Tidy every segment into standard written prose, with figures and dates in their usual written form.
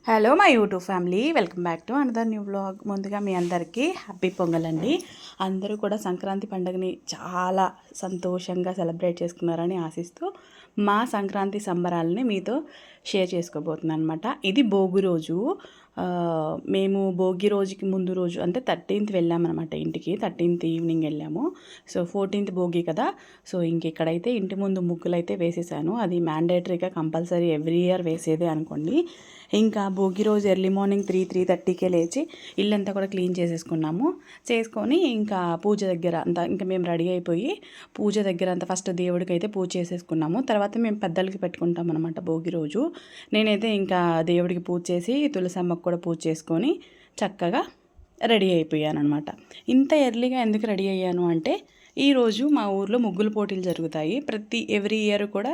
Hello my YouTube family, welcome back to another new vlog. ముందుగా మీ అందరికీ happy pongal అండి. అందరూ కూడా సంక్రాంతి పండుగని చాలా సంతోషంగా సెలబ్రేట్ చేసుకున్నారని ఆశిస్తూ మా సంక్రాంతి సంబరాలని మీతో షేర్ చేసుకోబోతున్నాను అనమాట. ఇది భోగి రోజు. మేము భోగి రోజుకి ముందు రోజు అంటే 13th వెళ్ళామన్నమాట ఇంటికి. 13th ఈవినింగ్ వెళ్ళాము. సో 14th భోగి కదా. సో ఇక్కడైతే ఇంటి ముందు ముగ్గులు అయితే వేసేసాను. అది మ్యాండేటరీగా కంపల్సరీ ఎవ్రీ ఇయర్ వేసేదే అనుకోండి. ఇంకా భోగి రోజు ఎర్లీ మార్నింగ్ 3:30కే లేచి ఇల్లంతా కూడా క్లీన్ చేసుకున్నాము. చేసుకొని ఇంకా పూజ దగ్గర అంతా ఇంకా మేము రెడీ అయిపోయి పూజ దగ్గర అంతా ఫస్ట్ దేవుడికి అయితే పూజ చేసేసుకున్నాము. తర్వాత మేము పెద్దలకి పెట్టుకుంటాం అనమాట భోగి రోజు. నేనైతే ఇంకా దేవుడికి పూజ చేసి తులసమ్మకు కూడా పూజ చేసుకొని చక్కగా రెడీ అయిపోయాను అనమాట. ఇంత ఎర్లీగా ఎందుకు రెడీ అయ్యాను అంటే ఈరోజు మా ఊర్లో ముగ్గుల పోటీలు జరుగుతాయి. ఎవ్రీ ఇయర్ కూడా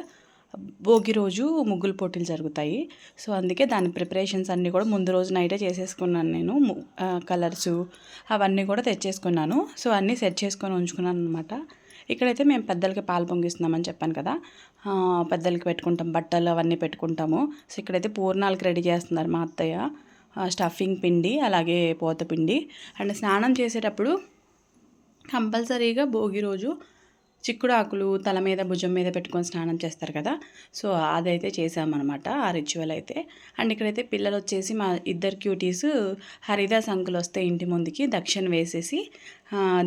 భోగి రోజు ముగ్గుల పోటీలు జరుగుతాయి. సో అందుకే దాని ప్రిపరేషన్స్ అన్నీ కూడా ముందు రోజు నైటే చేసేసుకున్నాను. నేను కలర్సు అవన్నీ కూడా తెచ్చేసుకున్నాను. సో అన్నీ సెట్ చేసుకొని ఉంచుకున్నాను అనమాట. ఇక్కడైతే మేము పెద్దలకి పాలు పొంగిస్తున్నామని చెప్పాను కదా. పెద్దలకి పెట్టుకుంటాం, బట్టలు అవన్నీ పెట్టుకుంటాము. సో ఇక్కడైతే పూర్ణాలకు రెడీ చేస్తున్నారు మా అత్తయ్య. స్టఫింగ్ పిండి అలాగే పోత పిండి. అండ్ స్నానం చేసేటప్పుడు కంపల్సరీగా భోగి రోజు చిక్కుడు ఆకులు తల మీద భుజం మీద పెట్టుకొని స్నానం చేస్తారు కదా. సో అదైతే చేసామన్నమాట, ఆ రిచువల్ అయితే. అండ్ ఇక్కడైతే పిల్లలు వచ్చేసి మా ఇద్దరు క్యూటీస్ హరిదాస్ అంకుల్ వస్తే ఇంటి ముందుకి దక్షిణ వేసేసి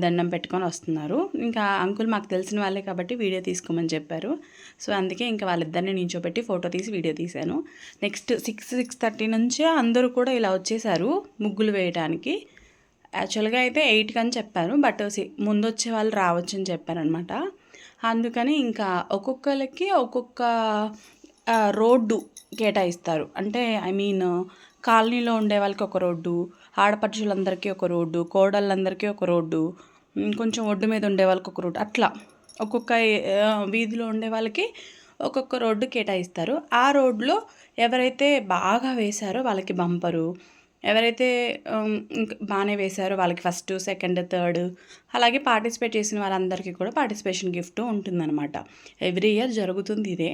దండం పెట్టుకొని వస్తున్నారు. ఇంకా అంకుల్ మాకు తెలిసిన వాళ్ళే కాబట్టి వీడియో తీసుకోమని చెప్పారు. సో అందుకే ఇంకా వాళ్ళిద్దరిని నించోబెట్టి ఫోటో తీసి వీడియో తీశాను. నెక్స్ట్ 6:30 నుంచే అందరూ కూడా ఇలా వచ్చేసారు ముగ్గులు వేయడానికి. యాక్చువల్గా అయితే 8కి అని చెప్పారు, బట్ ముందు వచ్చే వాళ్ళు రావచ్చు అని చెప్పారనమాట. అందుకని ఇంకా ఒక్కొక్కరికి ఒక్కొక్క రోడ్డు కేటాయిస్తారు. అంటే కాలనీలో ఉండే వాళ్ళకి ఒక రోడ్డు, ఆడపడుచులందరికీ ఒక రోడ్డు, కోడళ్ళందరికీ ఒక రోడ్డు, కొంచెం ఒడ్డు మీద ఉండే వాళ్ళకి ఒక రోడ్డు, అట్లా ఒక్కొక్క వీధిలో ఉండే వాళ్ళకి ఒక్కొక్క రోడ్డు కేటాయిస్తారు. ఆ రోడ్లో ఎవరైతే బాగా వేశారో వాళ్ళకి బంపరు, ఎవరైతే బాగానే వేశారో వాళ్ళకి ఫస్ట్, సెకండ్, థర్డ్, అలాగే పార్టిసిపేట్ చేసిన వాళ్ళందరికీ కూడా పార్టిసిపేషన్ గిఫ్ట్ ఉంటుందన్నమాట. ఎవ్రీ ఇయర్ జరుగుతుంది ఇదే.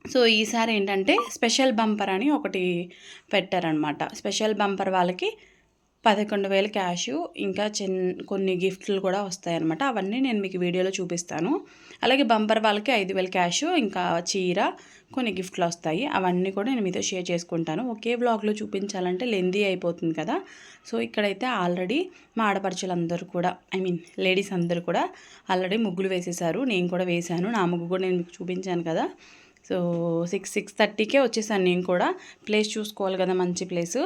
సో ఈసారి ఏంటంటే స్పెషల్ బంపర్ అని ఒకటి పెట్టారనమాట. స్పెషల్ బంపర్ వాళ్ళకి 11,000 క్యాష్, ఇంకా కొన్ని గిఫ్ట్లు కూడా వస్తాయన్నమాట. అవన్నీ నేను మీకు వీడియోలో చూపిస్తాను. అలాగే బంపర్ వాళ్ళకి 5,000 క్యాష్, ఇంకా చీర, కొన్ని గిఫ్ట్లు వస్తాయి. అవన్నీ కూడా నేను మీతో షేర్ చేసుకుంటాను. ఒకే బ్లాగ్లో చూపించాలంటే లెందీ అయిపోతుంది కదా. సో ఇక్కడైతే ఆల్రెడీ మా ఆడపడుచులందరూ కూడా లేడీస్ అందరూ కూడా ఆల్రెడీ ముగ్గులు వేసేసారు. నేను కూడా వేశాను. నా ముగ్గు కూడా నేను మీకు చూపించాను కదా. సో 6:30కే వచ్చేసాను. నేను కూడా ప్లేస్ చూసుకోవాలి కదా, మంచి ప్లేసు.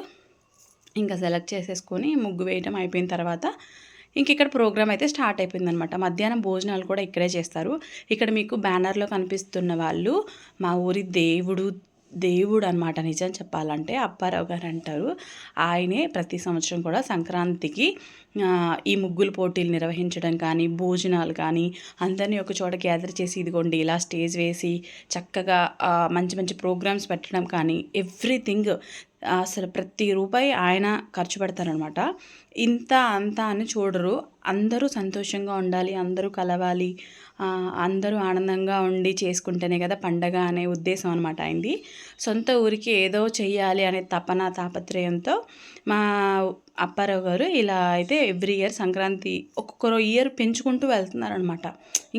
ఇంకా సెలెక్ట్ చేసేసుకొని ముగ్గు వేయటం అయిపోయిన తర్వాత ఇక్కడ ప్రోగ్రామ్ అయితే స్టార్ట్ అయిపోయిందనమాట. మధ్యాహ్నం భోజనాలు కూడా ఇక్కడే చేస్తారు. ఇక్కడ మీకు బ్యానర్లో కనిపిస్తున్న వాళ్ళు మా ఊరి దేవుడు అనమాట. నిజం చెప్పాలంటే అప్పారావు గారు అంటారు. ఆయనే ప్రతి సంవత్సరం కూడా సంక్రాంతికి ఈ ముగ్గుల పోటీలు నిర్వహించడం కానీ, భోజనాలు కానీ, అందరినీ ఒక చోట గ్యాదర్ చేసి ఇదిగోండి ఇలా స్టేజ్ వేసి చక్కగా మంచి మంచి ప్రోగ్రామ్స్ పెట్టడం కానీ, ఎవ్రీథింగ్ అసలు ప్రతి రూపాయి ఆయన ఖర్చు పెడతారనమాట. ఇంత అంత అని చూడరు. అందరూ సంతోషంగా ఉండాలి, అందరూ కలవాలి, అందరూ ఆనందంగా ఉండి చేసుకుంటేనే కదా పండగ అనే ఉద్దేశం అనమాట ఆయనది. సొంత ఊరికి ఏదో చెయ్యాలి అనే తాపత్రయంతో మా అప్పారావు గారు ఇలా అయితే ఎవ్రీ ఇయర్ సంక్రాంతి ఒక్కొక్క ఇయర్ పెంచుకుంటూ వెళ్తున్నారనమాట.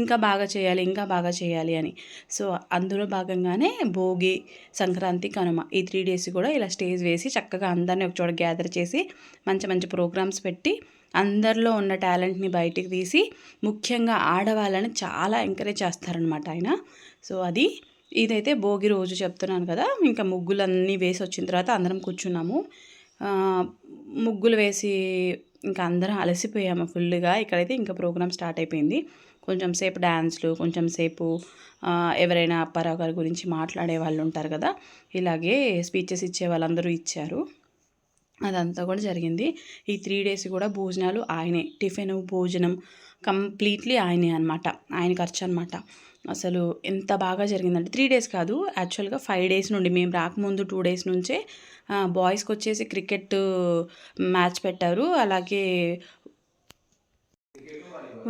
ఇంకా బాగా చేయాలి, ఇంకా బాగా చేయాలి అని. సో అందులో భాగంగానే భోగి, సంక్రాంతి, కనుమ ఈ 3 days కూడా ఇలా స్టేజ్ వేసి చక్కగా అందరినీ ఒక చోట గ్యాదర్ చేసి మంచి మంచి ప్రోగ్రామ్స్ పెట్టి అందరిలో ఉన్న టాలెంట్ని బయటికి తీసి ముఖ్యంగా ఆడవాళ్ళని చాలా ఎంకరేజ్ చేస్తారనమాట ఆయన. సో ఇదైతే భోగి రోజు చెప్తున్నాను కదా. ఇంకా ముగ్గులన్నీ వేసి వచ్చిన తర్వాత అందరం కూర్చున్నాము. ముగ్గులు వేసి ఇంకా అందరం అలసిపోయాము ఫుల్గా. ఇక్కడైతే ఇంకా ప్రోగ్రామ్ స్టార్ట్ అయిపోయింది. కొంచెం సేపు డ్యాన్స్లు, కొంచెం సేపు ఎవరైనా అప్పారావు గారి గురించి మాట్లాడే వాళ్ళు ఉంటారు కదా, ఇలాగే స్పీచెస్ ఇచ్చే వాళ్ళందరూ ఇచ్చారు. అదంతా కూడా జరిగింది. ఈ 3 days కూడా భోజనాలు ఆయనే, టిఫిన్, భోజనం కంప్లీట్లీ ఆయనే అనమాట. ఆయన ఖర్చు అనమాట. అసలు ఎంత బాగా జరిగిందంటే 3 days కాదు, యాక్చువల్గా 5 days నుండి, మేము రాకముందు 2 days నుంచే బాయ్స్కి వచ్చేసి క్రికెట్ మ్యాచ్ పెట్టారు. అలాగే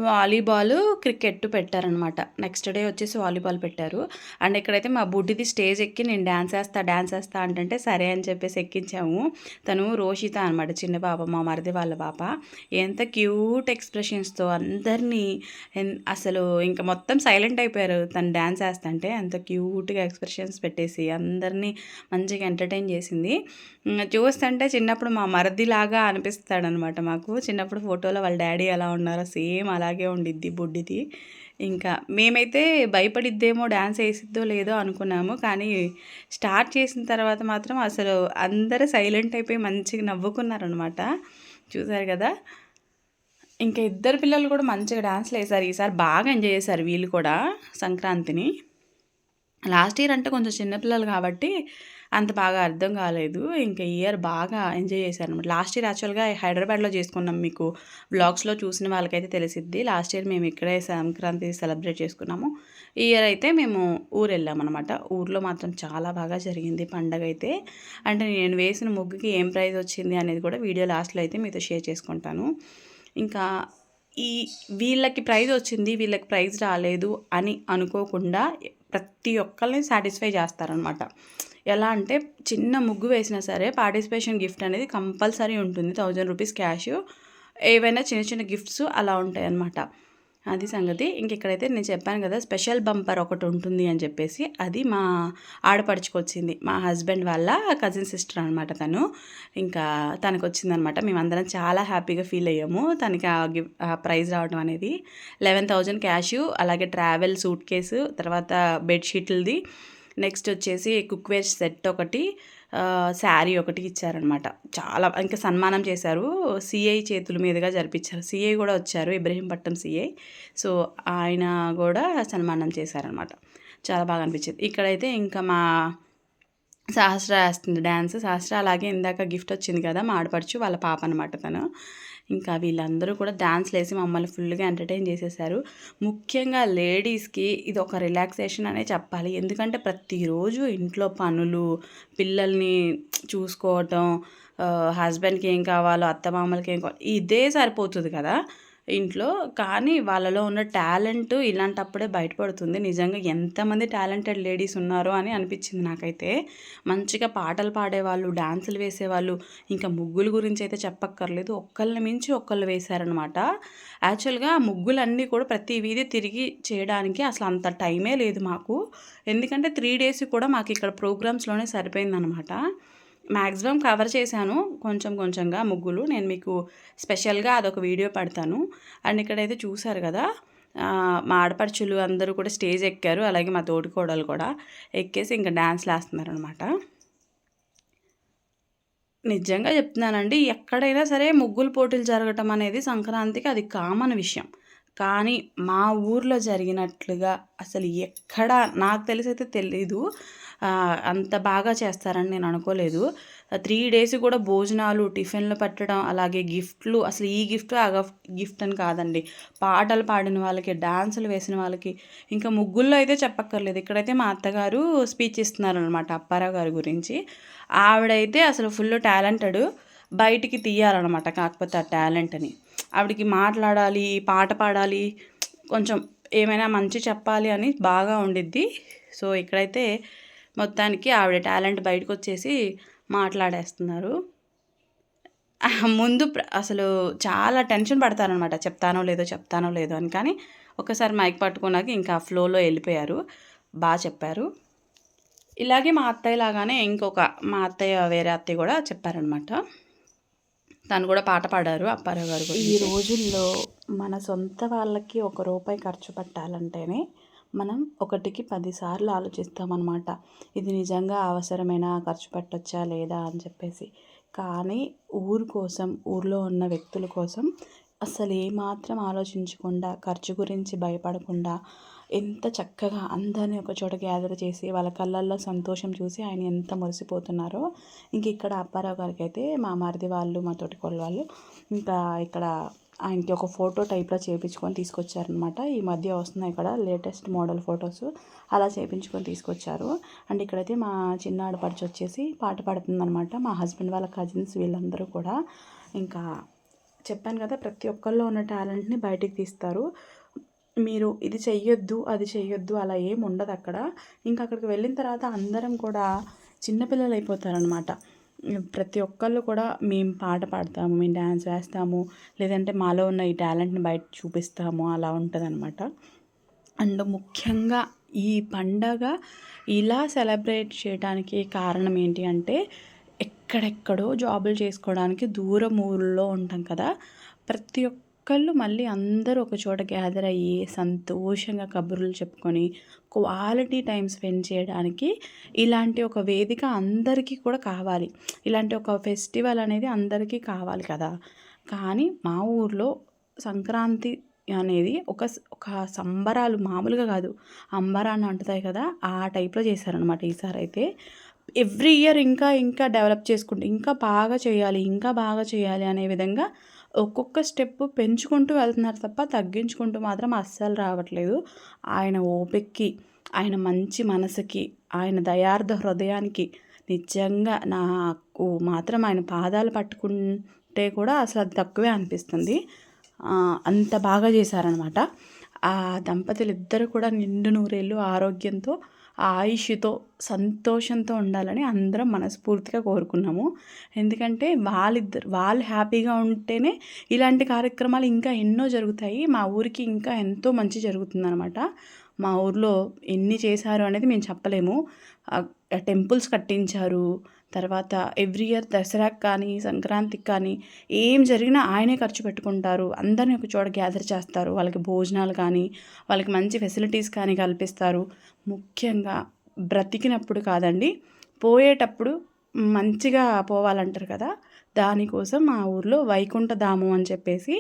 వాలీబాల్, క్రికెట్ పెట్టారనమాట. నెక్స్ట్ డే వచ్చేసి వాలీబాల్ పెట్టారు. అండ్ ఇక్కడైతే మా బుడ్డిది స్టేజ్ ఎక్కి నేను డాన్స్ వేస్తా అంటే సరే అని చెప్పేసి ఎక్కించాము. తను రోషిత అనమాట, చిన్న పాప, మా మరిది వాళ్ళ పాప. ఎంత క్యూట్ ఎక్స్ప్రెషన్స్తో అందరినీ అసలు ఇంకా మొత్తం సైలెంట్ అయిపోయారు తను డాన్స్ వేస్తుంటే. అంత క్యూట్గా ఎక్స్ప్రెషన్స్ పెట్టేసి అందరినీ మంచిగా ఎంటర్టైన్ చేసింది. చూస్తుంటే చిన్నప్పుడు మా మరిదిలాగా అనిపిస్తాడనమాట మాకు. చిన్నప్పుడు ఫోటోలో వాళ్ళ డాడీ ఎలా ఉన్నారో సేమ్ అలాగే ఉండిద్ది బుడ్డిది. ఇంకా మేమైతే భయపడిద్దేమో, డ్యాన్స్ వేసిద్దో లేదో అనుకున్నాము. కానీ స్టార్ట్ చేసిన తర్వాత మాత్రం అసలు అందరూ సైలెంట్ అయిపోయి మంచిగా నవ్వుకున్నారనమాట. చూసారు కదా. ఇంకా ఇద్దరు పిల్లలు కూడా మంచిగా డ్యాన్స్లు వేశారు. ఈసారి బాగా ఎంజాయ్ చేశారు వీళ్ళు కూడా సంక్రాంతిని. లాస్ట్ ఇయర్ అంటే కొంచెం చిన్నపిల్లలు కాబట్టి అంత బాగా అర్థం కాలేదు. ఇంకా ఈ ఇయర్ బాగా ఎంజాయ్ చేశారు అనమాట. లాస్ట్ ఇయర్ యాక్చువల్గా హైదరాబాద్లో చేసుకున్నాం. మీకు వ్లాగ్స్లో చూసిన వాళ్ళకైతే తెలిసిద్ది. లాస్ట్ ఇయర్ మేము ఇక్కడే సంక్రాంతి సెలబ్రేట్ చేసుకున్నాము. ఈ ఇయర్ అయితే మేము ఊరు వెళ్ళామన్నమాట. ఊర్లో మాత్రం చాలా బాగా జరిగింది పండగ అయితే. అంటే నేను వేసిన ముగ్గుకి ఏం ప్రైజ్ వచ్చింది అనేది కూడా వీడియో లాస్ట్లో అయితే మీతో షేర్ చేసుకుంటాను. ఇంకా వీళ్ళకి ప్రైజ్ వచ్చింది, వీళ్ళకి ప్రైజ్ రాలేదు అని అనుకోకుండా ప్రతి ఒక్కరిని సాటిస్ఫై చేస్తారనమాట. ఎలా అంటే చిన్న ముగ్గు వేసినా సరే పార్టిసిపేషన్ గిఫ్ట్ అనేది కంపల్సరీ ఉంటుంది. 1000 రూపీస్ క్యాష్, ఏవైనా చిన్న చిన్న గిఫ్ట్స్ అలా ఉంటాయి అన్నమాట. అది సంగతి. ఇంక ఇక్కడైతే నేను చెప్పాను కదా స్పెషల్ బంపర్ ఒకటి ఉంటుంది అని చెప్పేసి, అది మా ఆడపడుచుకొచ్చింది. మా హస్బెండ్ వాళ్ళ కజిన్ సిస్టర్ అనమాట తను. ఇంకా తనకు వచ్చిందనమాట. మేమందరం చాలా హ్యాపీగా ఫీల్ అయ్యాము తనకి ఆ ప్రైజ్ రావడం అనేది. 11,000 క్యాష్, అలాగే ట్రావెల్ సూట్ కేసు, తర్వాత బెడ్షీట్లది, నెక్స్ట్ వచ్చేసి కుక్వేర్ సెట్ ఒకటి, శారీ ఒకటి ఇచ్చారనమాట. చాలా ఇంకా సన్మానం చేశారు. సిఐ చేతుల మీదుగా జరిపించారు. సిఐ కూడా వచ్చారు, ఇబ్రహీంపట్నం సిఐ. సో ఆయన కూడా సన్మానం చేశారనమాట. చాలా బాగా అనిపించింది. ఇక్కడైతే ఇంకా మా సహస్ర వేస్తుంది డ్యాన్స్. సహస్ర అలాగే ఇందాక గిఫ్ట్ వచ్చింది కదా మా ఆడపడుచు వాళ్ళ పాప అనమాట తను. ఇంకా వీళ్ళందరూ కూడా డాన్స్లు వేసి మమ్మల్ని ఫుల్గా ఎంటర్టైన్ చేసేసారు. ముఖ్యంగా లేడీస్కి ఇది ఒక రిలాక్సేషన్ అనే చెప్పాలి. ఎందుకంటే ప్రతిరోజు ఇంట్లో పనులు, పిల్లల్ని చూసుకోవటం, హస్బెండ్కి ఏం కావాలో, అత్తమామలకి ఏం కావాలో ఇదే సరిపోతుంది కదా ఇంట్లో. కానీ వాళ్ళలో ఉన్న టాలెంట్ ఇలాంటప్పుడే బయటపడుతుంది. నిజంగా ఎంతమంది టాలెంటెడ్ లేడీస్ ఉన్నారో అని అనిపించింది నాకైతే. మంచిగా పాటలు పాడేవాళ్ళు, డాన్సులు వేసేవాళ్ళు, ఇంకా ముగ్గుల గురించి అయితే చెప్పక్కర్లేదు. ఒక్కళ్ళని మించి ఒక్కళ్ళు వేశారనమాట. యాక్చువల్గా ముగ్గులన్నీ కూడా ప్రతి వీధి తిరిగి చేయడానికి అసలు అంత టైమే లేదు మాకు. ఎందుకంటే 3 days కూడా మాకు ఇక్కడ ప్రోగ్రామ్స్లోనే సరిపోయిందనమాట. మ్యాక్సిమం కవర్ చేశాను కొంచెంగా ముగ్గులు. నేను మీకు స్పెషల్గా అదొక వీడియో పెడతాను. అండ్ ఇక్కడైతే చూసారు కదా మా ఆడపడుచులు అందరూ కూడా స్టేజ్ ఎక్కారు. అలాగే మా తోటికోడలు కూడా ఎక్కేసి ఇంకా డ్యాన్స్లు వేస్తున్నారు అనమాట. నిజంగా చెప్తున్నానండి, ఎక్కడైనా సరే ముగ్గులు పోటీలు జరగటం అనేది సంక్రాంతికి అది కామన్ విషయం. కానీ మా ఊర్లో జరిగినట్లుగా అసలు ఎక్కడ నాకు తెలిసైతే తెలీదు. అంత బాగా చేస్తారని నేను అనుకోలేదు. 3 days కూడా భోజనాలు, టిఫిన్లు పెట్టడం, అలాగే గిఫ్ట్లు. అసలు ఈ గిఫ్ట్ ఆ గిఫ్ట్ అని కాదండి, పాటలు పాడిన వాళ్ళకి, డాన్సులు వేసిన వాళ్ళకి, ఇంకా ముగ్గుల్లో అయితే చెప్పక్కర్లేదు. ఇక్కడైతే మా అత్తగారు స్పీచ్ ఇస్తున్నారనమాట అప్పారావు గారి గురించి. ఆవిడైతే అసలు ఫుల్ టాలెంటెడ్, బయటికి తీయాలన్నమాట కాకపోతే ఆ టాలెంట్ని. ఆవిడకి మాట్లాడాలి, పాట పాడాలి, కొంచెం ఏమైనా మంచి చెప్పాలి అని బాగా ఉండిద్ది. సో ఇక్కడైతే మొత్తానికి ఆవిడ టాలెంట్ బయటకు వచ్చేసి మాట్లాడేస్తున్నారు. ముందు అసలు చాలా టెన్షన్ పడతారనమాట, చెప్తానో లేదో అని. కానీ ఒకసారి మైక్ పట్టుకున్నాక ఇంకా ఫ్లోలో వెళ్ళిపోయారు. బాగా చెప్పారు. ఇలాగే మా అత్తయ్య లాగానే మా అత్తయ్య, వేరే అత్తయ్య కూడా చెప్పారనమాట. తను కూడా పాట పాడారు అప్పారావు గారు. ఈ రోజుల్లో మన సొంత వాళ్ళకి ₹1 ఖర్చు పెట్టాలంటేనే మనం 1కి 10 సార్లు ఆలోచిస్తామన్నమాట. ఇది నిజంగా అవసరమైన ఖర్చు పెట్టచ్చా లేదా అని చెప్పేసి. కానీ ఊరు కోసం, ఊర్లో ఉన్న వ్యక్తుల కోసం అసలు ఏమాత్రం ఆలోచించకుండా, ఖర్చు గురించి భయపడకుండా ఎంత చక్కగా అందరినీ ఒక చోట గ్యాదర్ చేసి వాళ్ళ కళ్ళల్లో సంతోషం చూసి ఆయన ఎంత మురిసిపోతున్నారో. ఇంక ఇక్కడ అప్పారావు గారికి అయితే మా మరిది వాళ్ళు, మా తోటికోడలు వాళ్ళు ఇంకా ఇక్కడ ఆయనకి ఒక ఫోటో టైప్లో చేయించుకొని తీసుకొచ్చారనమాట. ఈ మధ్య వస్తున్నాయి ఇక్కడ లేటెస్ట్ మోడల్ ఫొటోస్, అలా చేయించుకొని తీసుకొచ్చారు. అండ్ ఇక్కడైతే మా చిన్న ఆడపడుచు వచ్చేసి పాట పాడుతుందనమాట. మా హస్బెండ్ వాళ్ళ కజిన్స్ వీళ్ళందరూ కూడా ఇంకా చెప్పాను కదా, ప్రతి ఒక్కరిలో ఉన్న టాలెంట్ని బయటికి తీస్తారు. మీరు ఇది చెయ్యొద్దు, అది చెయ్యొద్దు అలా ఏమి ఉండదు అక్కడ. ఇంకా అక్కడికి వెళ్ళిన తర్వాత అందరం కూడా చిన్నపిల్లలు అయిపోతారనమాట. ప్రతి ఒక్కళ్ళు కూడా మేము పాట పాడతాము, మేము డ్యాన్స్ వేస్తాము, లేదంటే మాలో ఉన్న ఈ టాలెంట్ని బయట చూపిస్తాము, అలా ఉంటుందన్నమాట. అండ్ ముఖ్యంగా ఈ పండగ ఇలా సెలబ్రేట్ చేయడానికి కారణం ఏంటి అంటే, ఎక్కడెక్కడో జాబులు చేసుకోవడానికి దూరం ఊళ్ళో ఉంటాం కదా, ప్రతి ఒక్కళ్ళు మళ్ళీ అందరూ ఒక చోట గ్యాదర్ అయ్యి సంతోషంగా కబుర్లు చెప్పుకొని క్వాలిటీ టైం స్పెండ్ చేయడానికి ఇలాంటి ఒక వేదిక అందరికీ కూడా కావాలి. ఇలాంటి ఒక ఫెస్టివల్ అనేది అందరికీ కావాలి కదా. కానీ మా ఊర్లో సంక్రాంతి అనేది ఒక సంబరాలు మామూలుగా కాదు, అంబరాన్ని అంటుతాయి కదా, ఆ టైప్లో చేశారనమాట ఈసారి అయితే. ఎవ్రీ ఇయర్ ఇంకా ఇంకా డెవలప్ చేసుకుంటూ ఇంకా బాగా చేయాలి, ఇంకా బాగా చేయాలి అనే విధంగా ఒక్కొక్క స్టెప్ పెంచుకుంటూ వెళ్తున్నారు తప్ప తగ్గించుకుంటూ మాత్రం అస్సలు రావట్లేదు. ఆయన ఓపికకి, ఆయన మంచి మనసుకి, ఆయన దయార్థ హృదయానికి నిజంగా నాకు మాత్రం ఆయన పాదాలు పట్టుకుంటే కూడా అసలు అది తక్కువే అనిపిస్తుంది. అంత బాగా చేశారనమాట. ఆ దంపతులు ఇద్దరు కూడా నిండు నూరేళ్ళు ఆరోగ్యంతో, ఆయుష్తో, సంతోషంతో ఉండాలని అందరం మనస్ఫూర్తిగా కోరుకున్నాము. ఎందుకంటే వాళ్ళు హ్యాపీగా ఉంటేనే ఇలాంటి కార్యక్రమాలు ఇంకా ఎన్నో జరుగుతాయి. మా ఊరికి ఇంకా ఎంతో మంచి జరుగుతుందనమాట. మా ఊర్లో ఎన్ని చేశారు అనేది మేము చెప్పలేము. టెంపుల్స్ కట్టించారు. తర్వాత ఎవ్రీ ఇయర్ దసరాకి కానీ, సంక్రాంతికి కానీ ఏం జరిగినా ఆయనే ఖర్చు పెట్టుకుంటారు. అందరిని ఒక చోట గ్యాదర్ చేస్తారు. వాళ్ళకి భోజనాలు కానీ, వాళ్ళకి మంచి ఫెసిలిటీస్ కానీ కల్పిస్తారు. ముఖ్యంగా బ్రతికినప్పుడు కాదండి, పోయేటప్పుడు మంచిగా పోవాలంటారు కదా, దానికోసం మా ఊర్లో వైకుంఠధామం అని చెప్పేసి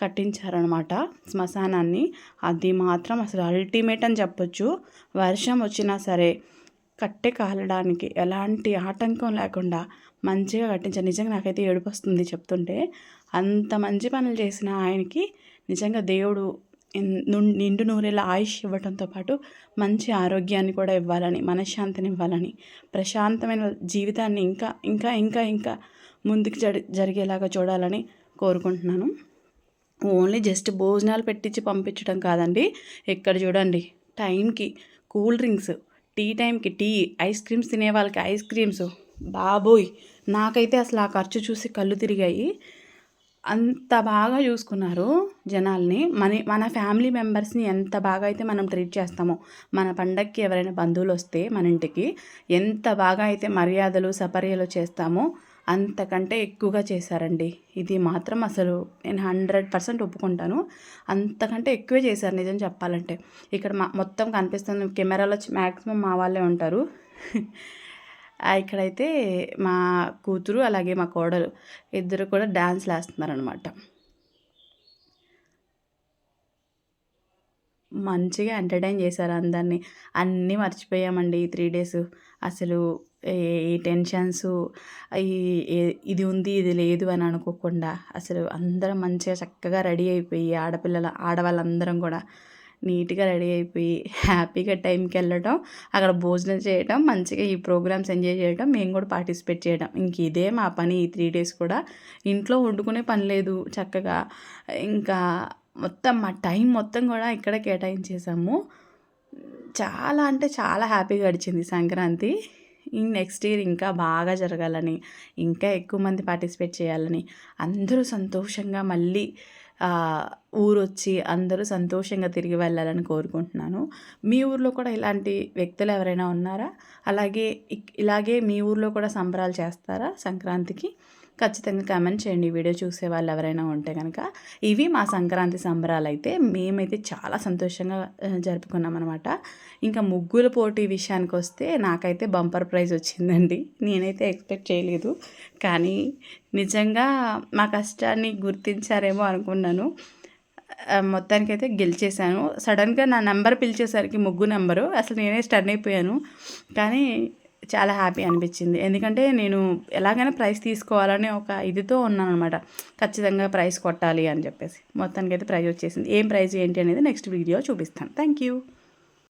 కట్టించారనమాట శ్మశానాన్ని. అది మాత్రం అసలు అల్టిమేట్ అని చెప్పొచ్చు. వర్షం వచ్చినా సరే కట్టె కాలడానికి ఎలాంటి ఆటంకం లేకుండా మంచిగా కట్టించారు. నిజంగా నాకైతే ఏడుపు వస్తుంది చెప్తుంటే. అంత మంచి పనులు చేసిన ఆయనకి నిజంగా దేవుడు నిండు నూరేళ్ళ ఆయుష్ ఇవ్వడంతో పాటు మంచి ఆరోగ్యాన్ని కూడా ఇవ్వాలని, మనశ్శాంతిని ఇవ్వాలని, ప్రశాంతమైన జీవితాన్ని ఇంకా ఇంకా ఇంకా ఇంకా ముందుకు జరిగేలాగా చూడాలని కోరుకుంటున్నాను. ఓన్లీ జస్ట్ భోజనాలు పెట్టించి పంపించడం కాదండి, ఎక్కడ చూడండి టైంకి కూల్ డ్రింక్స్, టీ టైంకి టీ, ఐస్ క్రీమ్స్ తినే వాళ్ళకి ఐస్ క్రీమ్స్. బాబోయ్, నాకైతే అసలు ఆ ఖర్చు చూసి కళ్ళు తిరిగాయి. అంత బాగా చూసుకున్నారు జనాల్ని. మన ఫ్యామిలీ మెంబర్స్ని ఎంత బాగా అయితే మనం ట్రీట్ చేస్తామో, మన పండగకి ఎవరైనా బంధువులు వస్తే మన ఇంటికి ఎంత బాగా అయితే మర్యాదలు సపర్యలు చేస్తామో అంతకంటే ఎక్కువగా చేశారండి. ఇది మాత్రం అసలు నేను 100% ఒప్పుకుంటాను. అంతకంటే ఎక్కువే చేశారు నిజం చెప్పాలంటే. ఇక్కడ మొత్తం కనిపిస్తుంది కెమెరాలో మ్యాక్సిమం మా వాళ్ళే ఉంటారు. ఇక్కడైతే మా కూతురు అలాగే మా కోడలు ఇద్దరు కూడా డ్యాన్స్లు వేస్తున్నారనమాట. మంచిగా ఎంటర్టైన్ చేశారు అందరినీ. అన్నీ మర్చిపోయామండి ఈ 3 days. అసలు ఈ టెన్షన్స్, ఇది ఉంది ఇది లేదు అని అనుకోకుండా అసలు అందరం మంచిగా చక్కగా రెడీ అయిపోయి, ఆడవాళ్ళందరం కూడా నీట్గా రెడీ అయిపోయి హ్యాపీగా టైంకి వెళ్ళటం, అక్కడ భోజనం చేయటం, మంచిగా ఈ ప్రోగ్రామ్స్ ఎంజాయ్ చేయటం, మేము కూడా పార్టిసిపేట్ చేయడం. ఇంక ఇదే మా పని ఈ 3 days కూడా. ఇంట్లో వండుకునే పని లేదు చక్కగా. ఇంకా మొత్తం మా టైం మొత్తం కూడా ఇక్కడే కేటాయించేసాము. చాలా అంటే చాలా హ్యాపీగా గడిచింది సంక్రాంతి. నెక్స్ట్ ఇయర్ ఇంకా బాగా జరగాలని, ఇంకా ఎక్కువ మంది పార్టిసిపేట్ చేయాలని, అందరూ సంతోషంగా మళ్ళీ ఊరొచ్చి అందరూ సంతోషంగా తిరిగి వెళ్ళాలని కోరుకుంటున్నాను. మీ ఊర్లో కూడా ఇలాంటి వ్యక్తులు ఎవరైనా ఉన్నారా? ఇలాగే మీ ఊర్లో కూడా సంబరాలు చేస్తారా సంక్రాంతికి? ఖచ్చితంగా కామెంట్ చేయండి వీడియో చూసే వాళ్ళు ఎవరైనా ఉంటే కనుక. ఇవి మా సంక్రాంతి సంబరాలు అయితే మేమైతే చాలా సంతోషంగా జరుపుకున్నాం అనమాట. ఇంకా ముగ్గుల పోటీ విషయానికి వస్తే నాకైతే బంపర్ ప్రైజ్ వచ్చిందండి. నేనైతే ఎక్స్పెక్ట్ చేయలేదు, కానీ నిజంగా మా కష్టాన్ని గుర్తించారేమో అనుకున్నాను. మొత్తానికైతే గెలిచేశాను. సడన్గా నా నెంబర్ పిలిచేసరికి ముగ్గు నెంబరు అసలు నేనే స్టన్ అయిపోయాను. కానీ చాలా హ్యాపీ అనిపించింది. ఎందుకంటే నేను ఎలాగైనా ప్రైజ్ తీసుకోవాలని ఒక ఇదితో ఉన్నాను అనమాట. ఖచ్చితంగా ప్రైజ్ కొట్టాలి అని చెప్పేసి. మొత్తానికైతే ప్రైజ్ వచ్చేసింది. ఏం ప్రైజ్ ఏంటి అనేది నెక్స్ట్ వీడియో చూపిస్తాను. Thank you.